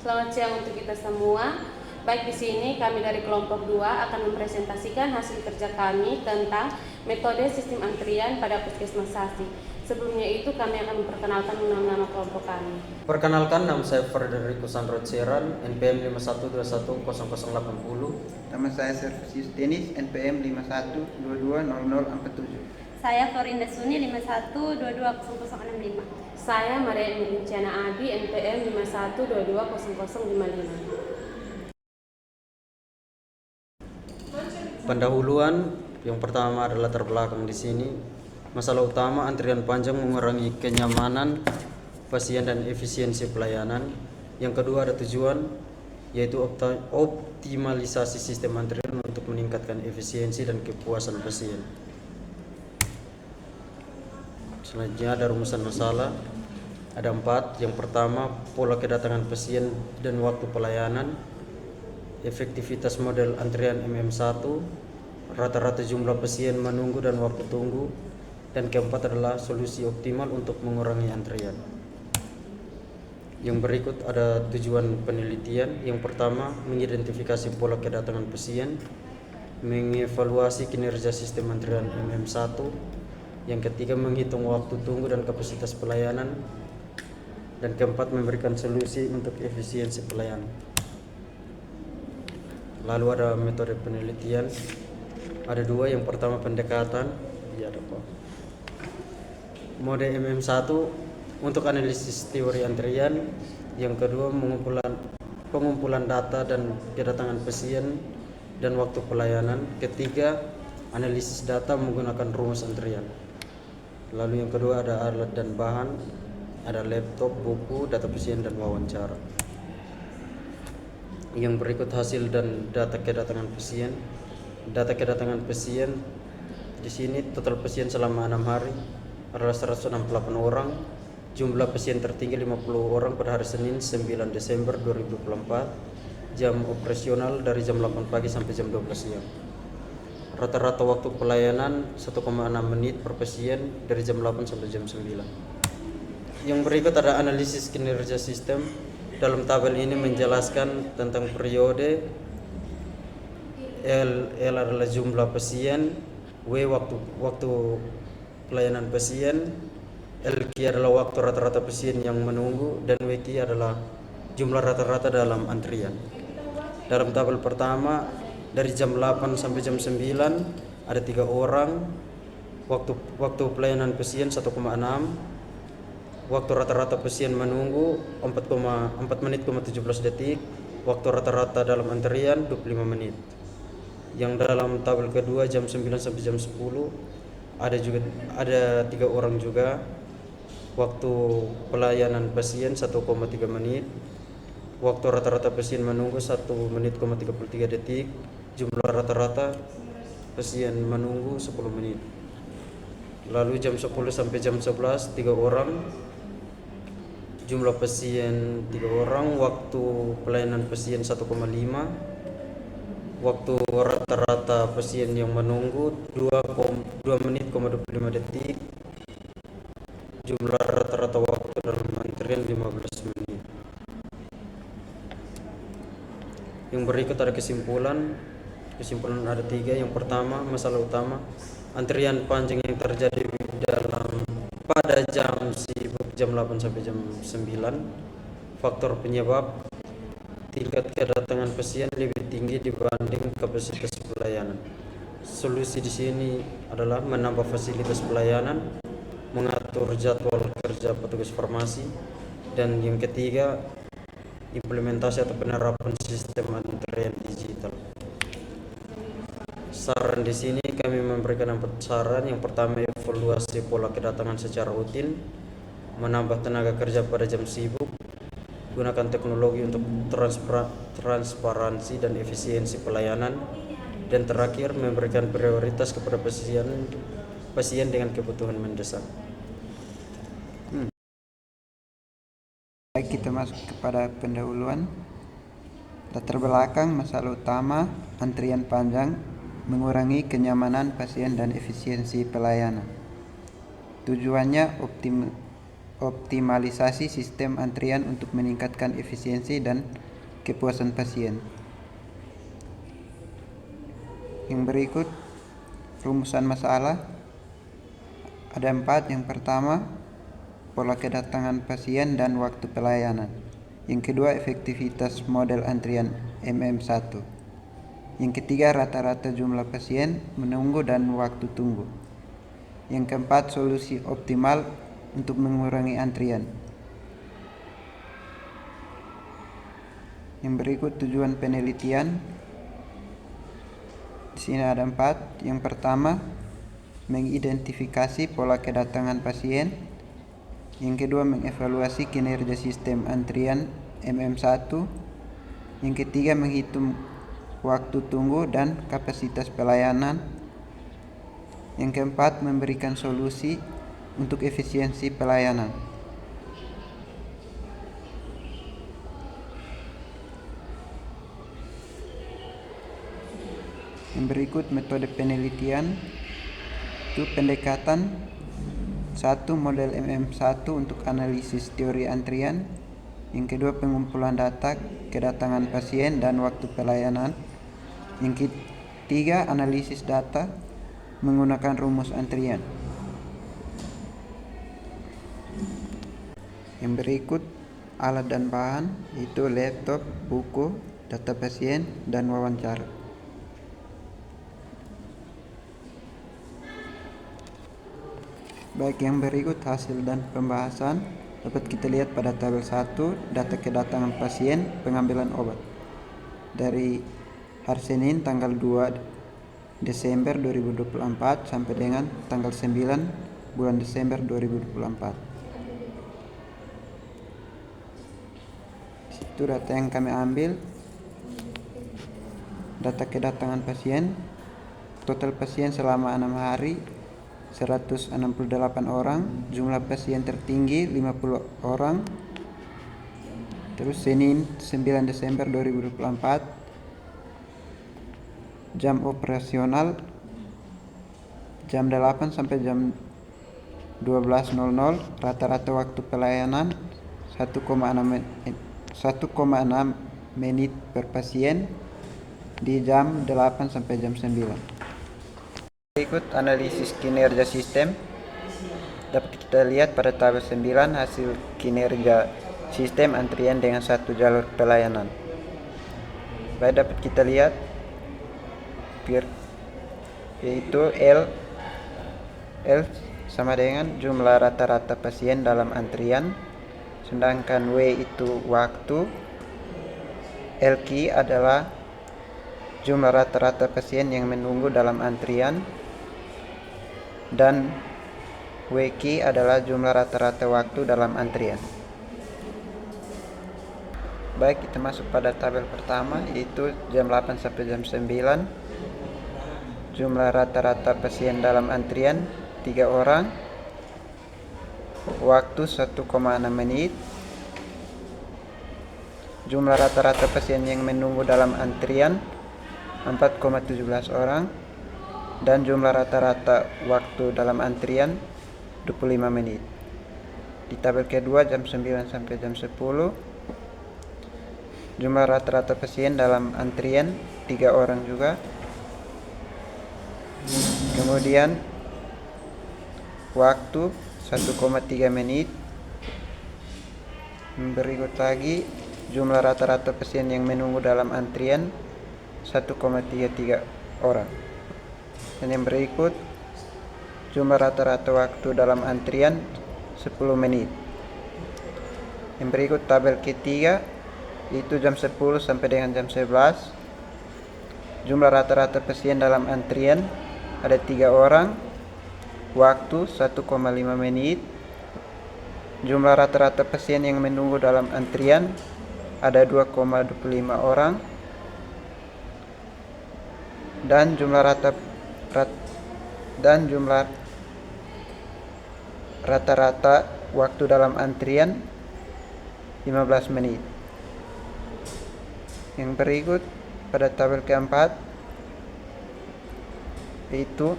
Selamat siang untuk kita semua. Baik, di sini kami dari kelompok 2 akan mempresentasikan hasil kerja kami tentang metode sistem antrian pada puskesmas Sasi. Sebelumnya itu kami akan memperkenalkan nama kelompok kami. Perkenalkan, nama saya Frederico Sandro Ceran, NPM 51210080. Nama saya Servisius Denis, NPM 51220047. Saya Florinda Suni, 51220065. Saya Maria Emiliana Adi, NPM 51220055. Pendahuluan yang pertama adalah latar belakang di sini. Masalah utama antrian panjang mengurangi kenyamanan pasien dan efisiensi pelayanan. Yang kedua ada tujuan, yaitu optimalisasi sistem antrian untuk meningkatkan efisiensi dan kepuasan pasien. Selanjutnya ada rumusan masalah. Ada 4. Yang pertama, pola kedatangan pasien dan waktu pelayanan, efektivitas model antrian MM1, rata-rata jumlah pasien menunggu dan waktu tunggu, dan keempat adalah solusi optimal untuk mengurangi antrian. Yang berikut ada tujuan penelitian. Yang pertama, mengidentifikasi pola kedatangan pasien, mengevaluasi kinerja sistem antrian MM1. Yang ketiga, menghitung waktu tunggu dan kapasitas pelayanan. Dan keempat, memberikan solusi untuk efisiensi pelayanan. Lalu ada metode penelitian. Ada 2. Yang pertama, pendekatan. Mode MM1 untuk analisis teori antrian. Yang kedua, pengumpulan data dan kedatangan pasien dan waktu pelayanan. Ketiga, analisis data menggunakan rumus antrian. Lalu yang kedua ada alat dan bahan. Ada laptop, buku, data pasien, dan wawancara. Yang berikut hasil dan data kedatangan pasien. Data kedatangan pasien di sini total pasien selama 6 hari adalah 168 orang. Jumlah pasien tertinggi 50 orang pada hari Senin 9 Desember 2024. Jam operasional dari jam 8 pagi sampai jam 12 siang. Rata-rata waktu pelayanan 1,6 menit per pasien dari jam 8 sampai jam 9. Yang berikut ada analisis kinerja sistem. Dalam tabel ini menjelaskan tentang periode. L adalah jumlah pasien, W waktu pelayanan pasien, LQ adalah waktu rata-rata pasien yang menunggu, dan WQ adalah jumlah rata-rata dalam antrian. Dalam tabel pertama, dari jam 8 sampai jam 9 ada 3 orang. Waktu pelayanan pasien 1,6. Waktu rata-rata pasien menunggu 4 menit 17 detik. Waktu rata-rata dalam antrian 25 menit. Yang dalam tabel kedua jam 9 sampai jam 10 ada 3 orang juga. Waktu pelayanan pasien 1,3 menit. Waktu rata-rata pasien menunggu 1 menit 33 detik. Jumlah rata-rata pasien menunggu 10 menit. Lalu jam 10 sampai jam 11 3 orang. Jumlah pasien 3 orang. Waktu pelayanan pasien 1,5. Waktu rata-rata pasien yang menunggu 2 menit 25 detik. Jumlah rata-rata waktu dalam antrian 15 menit. Yang berikut ada kesimpulan. Kesimpulan ada 3. Yang pertama, masalah utama antrian panjang yang terjadi pada jam sibuk jam 8 sampai jam 9. Faktor penyebab, tingkat kedatangan pasien lebih tinggi dibanding kapasitas pelayanan. Solusi di sini adalah menambah fasilitas pelayanan, mengatur jadwal kerja petugas farmasi, dan yang ketiga, implementasi atau penerapan sistem antrian digital. Saran di sini kami memberikan 4 saran. Yang pertama, evaluasi pola kedatangan secara rutin, menambah tenaga kerja pada jam sibuk, gunakan teknologi untuk transparansi dan efisiensi pelayanan, dan terakhir, memberikan prioritas kepada pasien dengan kebutuhan mendesak. Baik, kita masuk kepada pendahuluan. Latar belakang masalah utama antrian panjang mengurangi kenyamanan pasien dan efisiensi pelayanan. Tujuannya optimalisasi sistem antrian untuk meningkatkan efisiensi dan kepuasan pasien. Yang berikut rumusan masalah ada 4. Yang pertama, pola kedatangan pasien dan waktu pelayanan. Yang kedua, efektivitas model antrian MM1. Yang ketiga, rata-rata jumlah pasien menunggu dan waktu tunggu. Yang keempat, solusi optimal untuk mengurangi antrian. Yang berikut tujuan penelitian. Di sini ada 4. Yang pertama, mengidentifikasi pola kedatangan pasien. Yang kedua, mengevaluasi kinerja sistem antrian MM1. Yang ketiga, menghitung waktu tunggu dan kapasitas pelayanan. Yang keempat, memberikan solusi untuk efisiensi pelayanan. Yang berikut metode penelitian itu pendekatan 1. Model MM1 untuk analisis teori antrian. Yang kedua, pengumpulan data kedatangan pasien dan waktu pelayanan. Yang ketiga, analisis data menggunakan rumus antrian. Yang berikut alat dan bahan itu laptop, buku, data pasien, dan wawancara. Baik, yang berikut hasil dan pembahasan dapat kita lihat pada tabel 1, data kedatangan pasien, pengambilan obat. Dari hari Senin tanggal 2 Desember 2024 sampai dengan tanggal 9 bulan Desember 2024. Itu data yang kami ambil. Data kedatangan pasien, total pasien selama 6 hari 168 orang, jumlah pasien tertinggi 50 orang. Terus Senin 9 Desember 2024, jam operasional jam 8 sampai jam 12.00, rata-rata waktu pelayanan 1,6 menit per pasien di jam 8 sampai jam 9. Berikut analisis kinerja sistem. Dapat kita lihat pada tabel 9 hasil kinerja sistem antrian dengan satu jalur pelayanan. Baik, dapat kita lihat yaitu L sama dengan jumlah rata-rata pasien dalam antrian, sedangkan W itu waktu, LQ adalah jumlah rata-rata pasien yang menunggu dalam antrian, dan WQ adalah jumlah rata-rata waktu dalam antrian. Baik, kita masuk pada tabel pertama yaitu jam 8 sampai jam 9. Jumlah rata-rata pasien dalam antrian 3 orang. Waktu 1,6 menit. Jumlah rata-rata pasien yang menunggu dalam antrian 4,17 orang, dan jumlah rata-rata waktu dalam antrian 25 menit. Di tabel kedua jam 9 sampai jam 10, jumlah rata-rata pasien dalam antrian 3 orang juga. Kemudian waktu 1,3 menit. Berikut lagi jumlah rata-rata pasien yang menunggu dalam antrian 1,33 orang. Dan yang berikut jumlah rata-rata waktu dalam antrian 10 menit. Yang berikut tabel ketiga itu jam 10 sampai dengan jam 11. Jumlah rata-rata pasien dalam antrian ada 3 orang. Waktu 1,5 menit. Jumlah rata-rata pasien yang menunggu dalam antrian ada 2,25 orang. Dan jumlah rata-rata waktu dalam antrian 15 menit. Yang berikut pada tabel keempat yaitu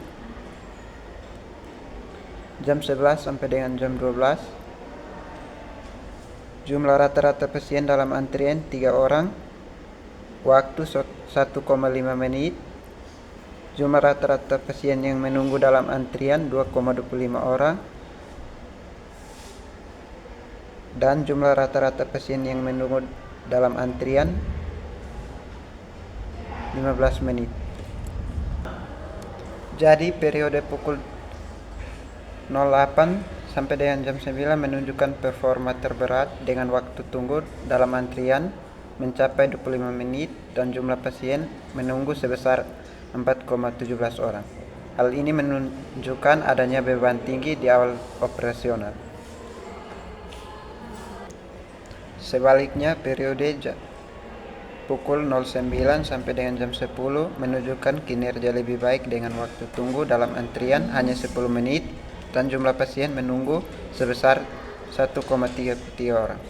jam 11 sampai dengan jam 12. Jumlah rata-rata pasien dalam antrian 3 orang. Waktu 1,5 menit. Jumlah rata-rata pasien yang menunggu dalam antrian 2,25 orang. Dan jumlah rata-rata pasien yang menunggu dalam antrian 15 menit. Jadi periode pukul 08 sampai dengan jam 9 menunjukkan performa terberat dengan waktu tunggu dalam antrian mencapai 25 menit dan jumlah pasien menunggu sebesar 4,17 orang. Hal ini menunjukkan adanya beban tinggi di awal operasional. Sebaliknya, periode pukul 09 sampai dengan jam 10 menunjukkan kinerja lebih baik dengan waktu tunggu dalam antrian hanya 10 menit dan jumlah pasien menunggu sebesar 1,33 orang.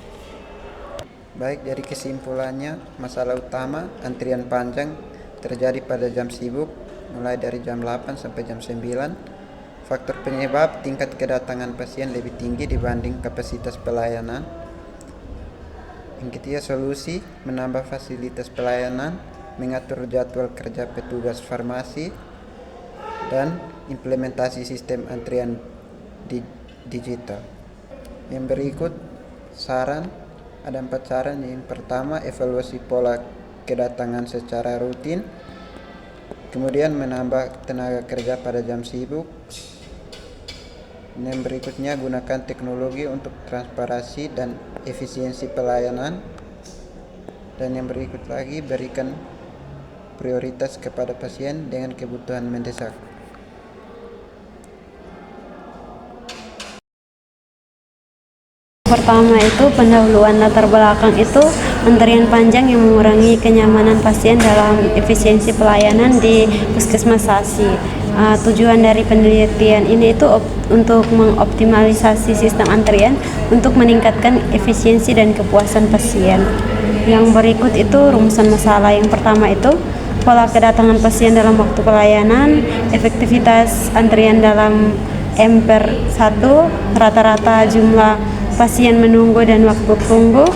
Baik, dari kesimpulannya, masalah utama antrian panjang terjadi pada jam sibuk mulai dari jam 8 sampai jam 9. Faktor penyebab tingkat kedatangan pasien lebih tinggi dibanding kapasitas pelayanan. Yang ketiga, solusi menambah fasilitas pelayanan, mengatur jadwal kerja petugas farmasi, dan implementasi sistem antrian digital. Yang berikut saran, ada 4 saran. Yang pertama, evaluasi pola kedatangan secara rutin. Kemudian menambah tenaga kerja pada jam sibuk. Yang berikutnya, gunakan teknologi untuk transparansi dan efisiensi pelayanan. Dan yang berikut lagi, berikan prioritas kepada pasien dengan kebutuhan mendesak. Pertama itu pendahuluan latar belakang itu antrian panjang yang mengurangi kenyamanan pasien dalam efisiensi pelayanan di puskesmas Sasi. Tujuan dari penelitian ini itu untuk mengoptimalisasi sistem antrian untuk meningkatkan efisiensi dan kepuasan pasien. Yang berikut itu rumusan masalah. Yang pertama itu pola kedatangan pasien dalam waktu pelayanan, efektivitas antrian dalam M/1, rata-rata jumlah pasien menunggu dan waktu tunggu,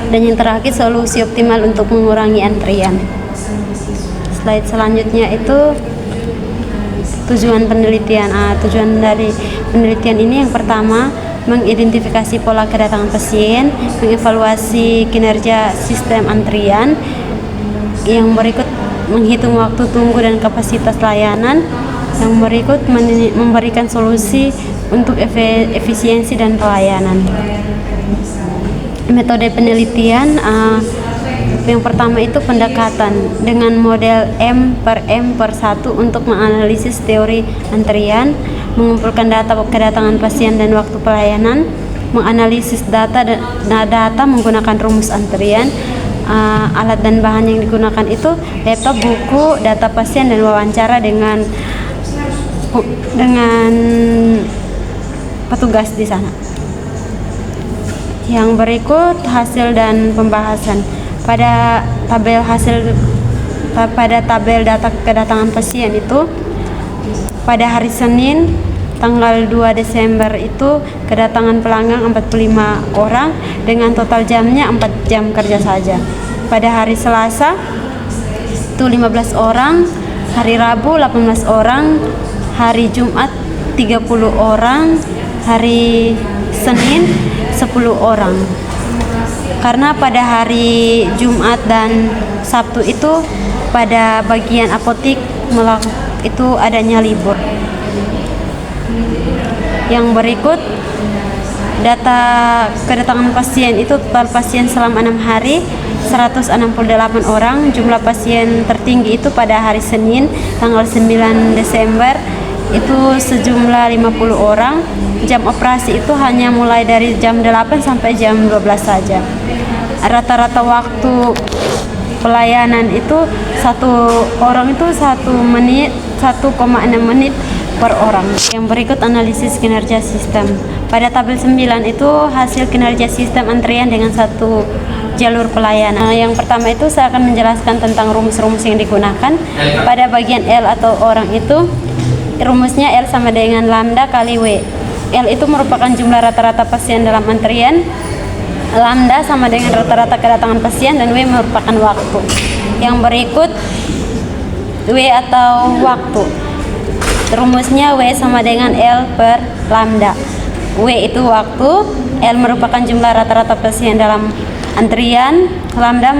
dan yang terakhir solusi optimal untuk mengurangi antrian. Slide selanjutnya itu tujuan penelitian. Tujuan dari penelitian ini yang pertama mengidentifikasi pola kedatangan pasien, mengevaluasi kinerja sistem antrian. Yang berikut menghitung waktu tunggu dan kapasitas layanan. Yang berikut memberikan solusi untuk efisiensi dan pelayanan. Metode penelitian yang pertama itu pendekatan dengan model M/M/1 untuk menganalisis teori antrian, mengumpulkan data kedatangan pasien dan waktu pelayanan, menganalisis data menggunakan rumus antrian. Alat dan bahan yang digunakan itu laptop, buku, data pasien, dan wawancara dengan petugas di sana. Yang berikut hasil dan pembahasan. Pada tabel data kedatangan pasien itu pada hari Senin tanggal 2 Desember itu kedatangan pelanggan 45 orang dengan total jamnya 4 jam kerja saja. Pada hari Selasa itu 15 orang, hari Rabu 18 orang, hari Jumat 30 orang, hari Senin 10 orang. Karena pada hari Jumat dan Sabtu itu pada bagian apotik itu adanya libur. Yang berikut data kedatangan pasien itu total pasien selama 6 hari 168 orang. Jumlah pasien tertinggi itu pada hari Senin tanggal 9 Desember itu sejumlah 50 orang. Jam operasi itu hanya mulai dari jam 8 sampai jam 12 saja. Rata-rata waktu pelayanan itu satu orang itu 1,6 menit per orang. Yang berikut analisis kinerja sistem. Pada tabel 9 itu hasil kinerja sistem antrian dengan satu jalur pelayanan. Yang pertama itu saya akan menjelaskan tentang rumus-rumus yang digunakan. Pada bagian L atau orang itu rumusnya L sama dengan lambda kali W. L itu merupakan jumlah rata-rata pasien dalam antrian. lambda sama dengan rata-rata kedatangan pasien dan W merupakan waktu. Yang berikut W atau waktu. Rumusnya W sama dengan L per lambda. W itu waktu, L merupakan jumlah rata-rata pasien dalam antrian, lambda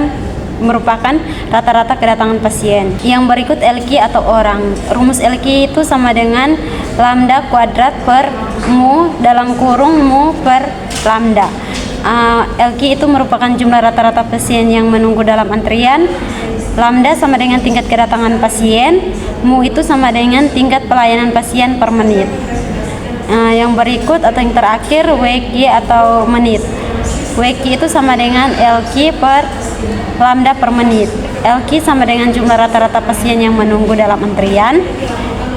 merupakan rata-rata kedatangan pasien. Yang berikut LQ atau orang. Rumus LQ itu sama dengan lambda kuadrat per mu dalam kurung mu per lambda. LQ itu merupakan jumlah rata-rata pasien yang menunggu dalam antrian. Lambda sama dengan tingkat kedatangan pasien. Mu itu sama dengan tingkat pelayanan pasien per menit. Yang berikut atau yang terakhir WQ atau menit. WQ itu sama dengan LQ per lambda per menit. LQ sama dengan jumlah rata-rata pasien yang menunggu dalam antrian.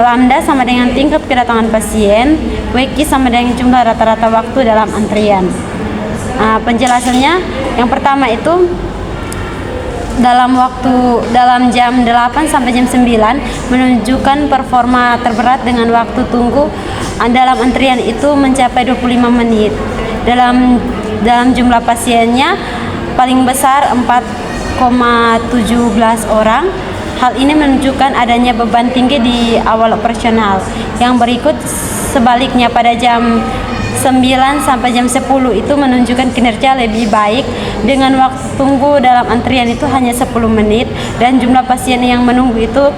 Lambda sama dengan tingkat kedatangan pasien. WQ sama dengan jumlah rata-rata waktu dalam antrian. Penjelasannya yang pertama itu dalam jam 8 sampai jam 9 menunjukkan performa terberat dengan waktu tunggu dalam antrian itu mencapai 25 menit. Dalam jumlah pasiennya paling besar 4,17 orang. Hal ini menunjukkan adanya beban tinggi di awal operasional. Yang berikut sebaliknya pada jam 9 sampai jam 10 itu menunjukkan kinerja lebih baik dengan waktu tunggu dalam antrian itu hanya 10 menit dan jumlah pasien yang menunggu itu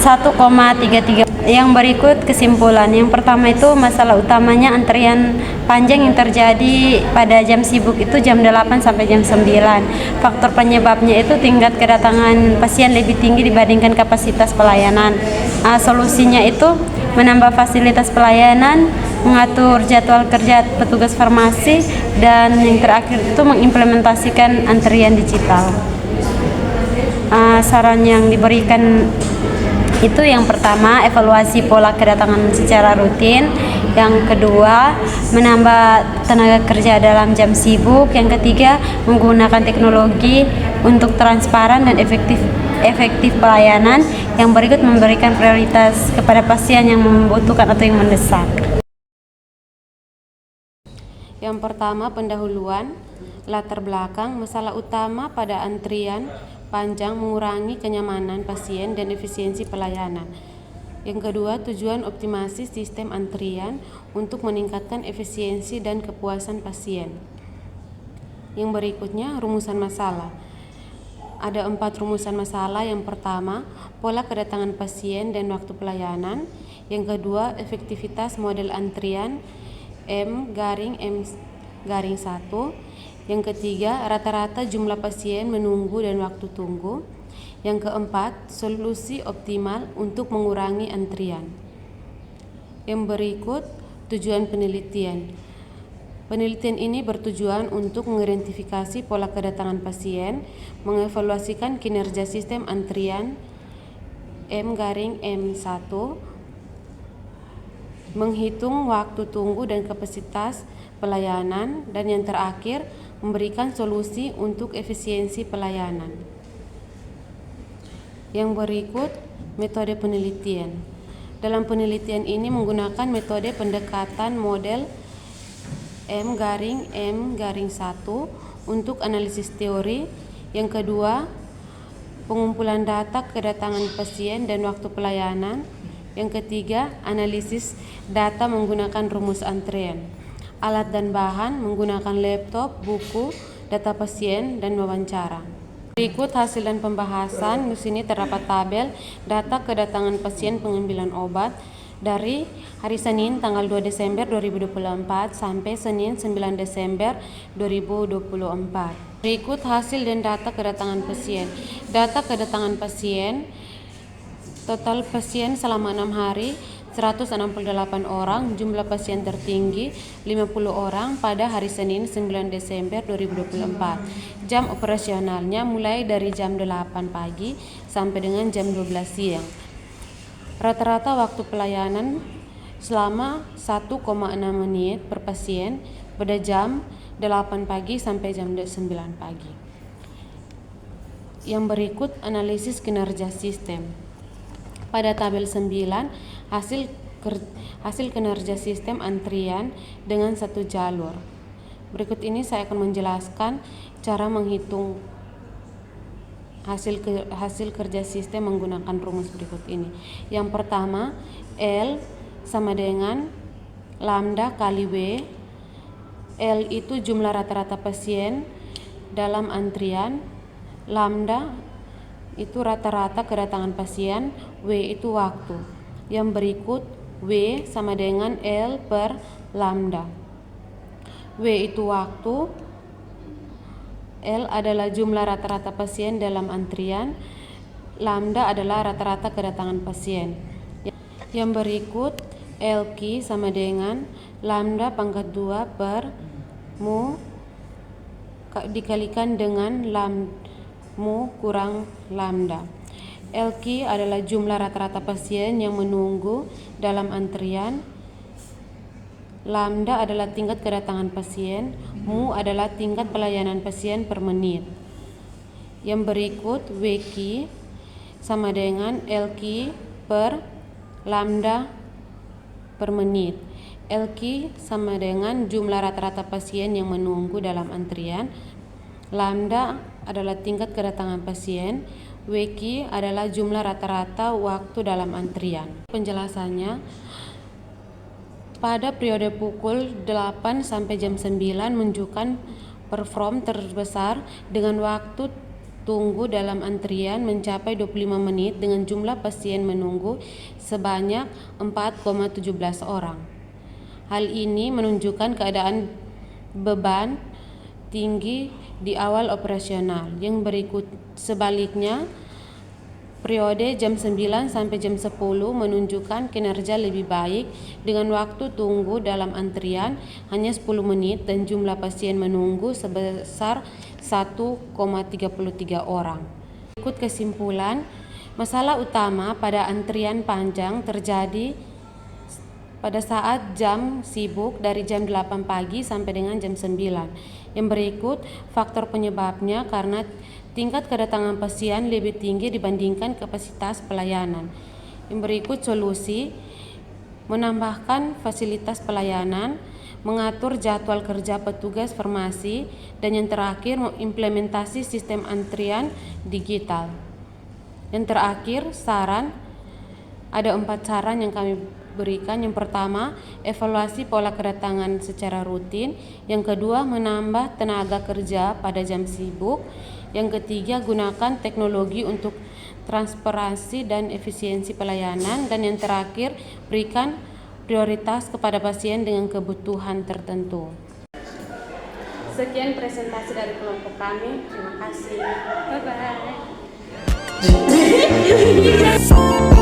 1,33. Yang berikut kesimpulan. Yang pertama itu masalah utamanya antrian panjang yang terjadi pada jam sibuk itu jam 8 sampai jam 9. Faktor penyebabnya itu tingkat kedatangan pasien lebih tinggi dibandingkan kapasitas pelayanan. Solusinya itu menambah fasilitas pelayanan, mengatur jadwal kerja petugas farmasi, dan yang terakhir itu mengimplementasikan antrian digital. Saran yang diberikan itu yang pertama evaluasi pola kedatangan secara rutin, yang kedua menambah tenaga kerja dalam jam sibuk, yang ketiga menggunakan teknologi untuk transparan dan efektif pelayanan, yang berikut memberikan prioritas kepada pasien yang membutuhkan atau yang mendesak. Yang pertama, pendahuluan, latar belakang, masalah utama pada antrian panjang mengurangi kenyamanan pasien dan efisiensi pelayanan. Yang kedua, tujuan optimasi sistem antrian untuk meningkatkan efisiensi dan kepuasan pasien. Yang berikutnya, rumusan masalah. Ada 4 rumusan masalah. Yang pertama, pola kedatangan pasien dan waktu pelayanan. Yang kedua, efektivitas model antrian M-1. Yang ketiga, rata-rata jumlah pasien menunggu dan waktu tunggu. Yang keempat, solusi optimal untuk mengurangi antrian. Yang berikut, tujuan penelitian. Penelitian ini bertujuan untuk mengidentifikasi pola kedatangan pasien, mengevaluasikan kinerja sistem antrian M-1, menghitung waktu tunggu dan kapasitas pelayanan, dan yang terakhir, memberikan solusi untuk efisiensi pelayanan. Yang berikut, metode penelitian. Dalam penelitian ini menggunakan metode pendekatan model M-1 untuk analisis teori. Yang kedua, pengumpulan data kedatangan pasien dan waktu pelayanan. Yang ketiga, analisis data menggunakan rumus antrian. Alat dan bahan menggunakan laptop, buku, data pasien, dan wawancara. Berikut hasil dan pembahasan. Di sini terdapat tabel data kedatangan pasien pengambilan obat dari hari Senin tanggal 2 Desember 2024 sampai Senin 9 Desember 2024. Berikut hasil dan data kedatangan pasien. Data kedatangan pasien, total pasien selama 6 hari 168 orang, jumlah pasien tertinggi 50 orang pada hari Senin 9 Desember 2024. Jam operasionalnya mulai dari jam 8 pagi sampai dengan jam 12 siang. Rata-rata waktu pelayanan selama 1,6 menit per pasien pada jam 8 pagi sampai jam 9 pagi. Yang berikut analisis kinerja sistem. Pada tabel 9, hasil kinerja sistem antrian dengan satu jalur. Berikut ini saya akan menjelaskan cara menghitung hasil kerja sistem menggunakan rumus berikut ini. Yang pertama, L sama dengan lambda kali W. L itu jumlah rata-rata pasien dalam antrian, lambda itu rata-rata kedatangan pasien, W itu waktu. Yang berikut, W sama dengan L per lambda. W itu waktu, L adalah jumlah rata-rata pasien dalam antrian, lambda adalah rata-rata kedatangan pasien. Yang berikut, LQ sama dengan lambda pangkat 2 per mu dikalikan dengan mu kurang lambda. LQ adalah jumlah rata-rata pasien yang menunggu dalam antrian, lambda adalah tingkat kedatangan pasien, mu adalah tingkat pelayanan pasien per menit. Yang berikut, WQ sama dengan LQ per lambda per menit. LQ sama dengan jumlah rata-rata pasien yang menunggu dalam antrian, lambda adalah tingkat kedatangan pasien, WQ adalah jumlah rata-rata waktu dalam antrian. Penjelasannya, pada periode pukul 8 sampai jam 9 menunjukkan perform terbesar dengan waktu tunggu dalam antrian mencapai 25 menit dengan jumlah pasien menunggu sebanyak 4,17 orang. Hal ini menunjukkan keadaan beban tinggi di awal operasional. Yang berikut sebaliknya, periode jam 9 sampai jam 10 menunjukkan kinerja lebih baik dengan waktu tunggu dalam antrian hanya 10 menit dan jumlah pasien menunggu sebesar 1,33 orang. Berikut kesimpulan, masalah utama pada antrian panjang terjadi pada saat jam sibuk dari jam 8 pagi sampai dengan jam 9. Yang berikut faktor penyebabnya karena tingkat kedatangan pasien lebih tinggi dibandingkan kapasitas pelayanan. Yang berikut solusi, menambahkan fasilitas pelayanan, mengatur jadwal kerja petugas farmasi, dan yang terakhir mengimplementasi sistem antrian digital. Yang terakhir, saran, ada 4 saran yang kami berikan. Yang pertama, evaluasi pola kedatangan secara rutin. Yang kedua, menambah tenaga kerja pada jam sibuk. Yang ketiga, gunakan teknologi untuk transparansi dan efisiensi pelayanan. Dan yang terakhir, berikan prioritas kepada pasien dengan kebutuhan tertentu. Sekian presentasi dari kelompok kami. Terima kasih. Bye-bye.